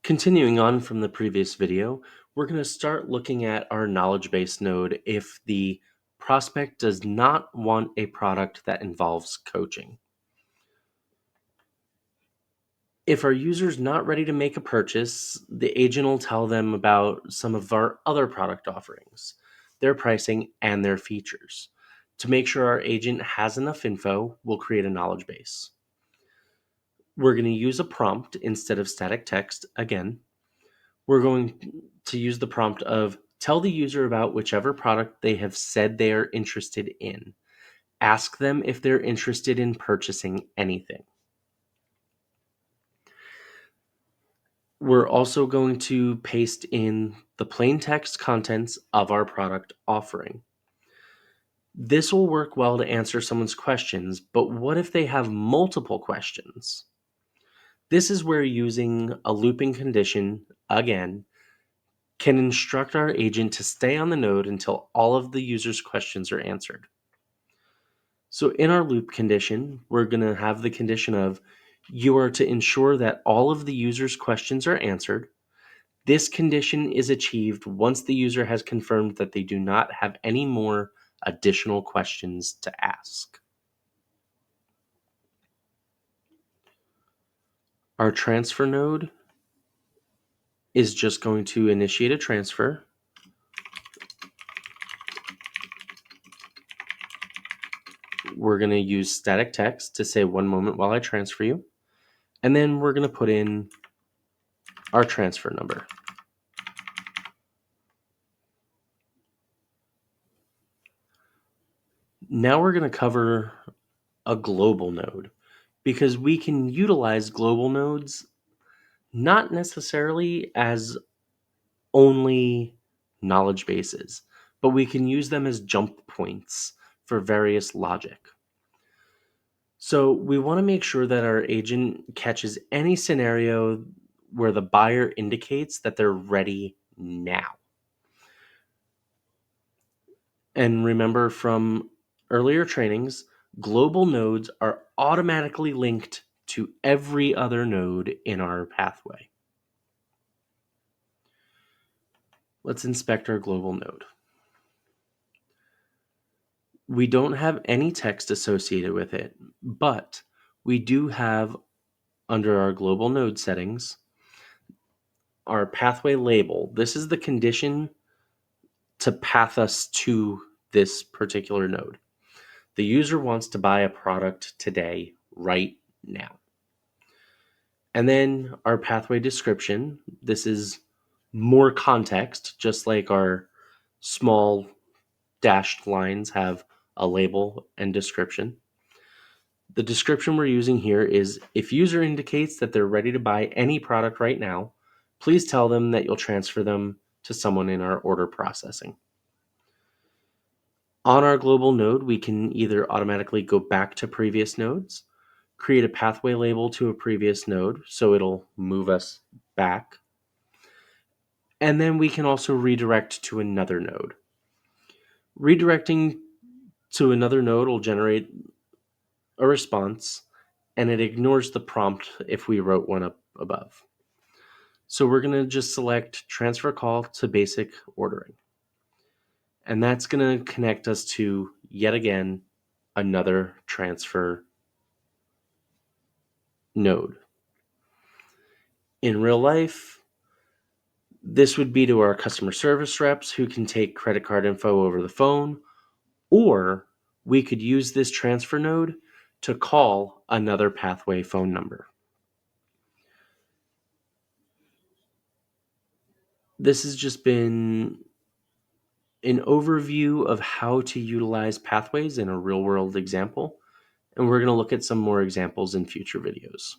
Continuing on from the previous video, we're going to start looking at our knowledge base node if the prospect does not want a product that involves coaching. If our user's not ready to make a purchase, the agent will tell them about some of our other product offerings, their pricing, and their features. To make sure our agent has enough info, we'll create a knowledge base. We're going to use a prompt instead of static text again. We're going to use the prompt of tell the user about whichever product they have said they are interested in. Ask them if they're interested in purchasing anything. We're also going to paste in the plain text contents of our product offering. This will work well to answer someone's questions, but what if they have multiple questions? This is where using a looping condition, again, can instruct our agent to stay on the node until all of the user's questions are answered. So in our loop condition, we're going to have the condition of you are to ensure that all of the user's questions are answered. This condition is achieved once the user has confirmed that they do not have any more additional questions to ask. Our transfer node is just going to initiate a transfer. We're going to use static text to say 1 moment while I transfer you. And then we're going to put in our transfer number. Now we're going to cover a global node because we can utilize global nodes not necessarily as only knowledge bases, but we can use them as jump points for various logic. So we want to make sure that our agent catches any scenario where the buyer indicates that they're ready now. And remember from earlier trainings, global nodes are automatically linked to every other node in our pathway. Let's inspect our global node. We don't have any text associated with it, but we do have, under our global node settings, our pathway label. This is the condition to path us to this particular node. The user wants to buy a product today, right now. And then our pathway description. This is more context, just like our small dashed lines have a label and description. The description we're using here is if user indicates that they're ready to buy any product right now, please tell them that you'll transfer them to someone in our order processing. On our global node, we can either automatically go back to previous nodes, create a pathway label to a previous node, so it'll move us back. And then we can also redirect to another node. Redirecting to another node will generate a response, and it ignores the prompt if we wrote one up above. So we're going to just select transfer call to basic ordering. And that's going to connect us to, yet again, another transfer node. In real life, this would be to our customer service reps who can take credit card info over the phone, or we could use this transfer node to call another pathway phone number. This has just been an overview of how to utilize pathways in a real-world example, and we're going to look at some more examples in future videos.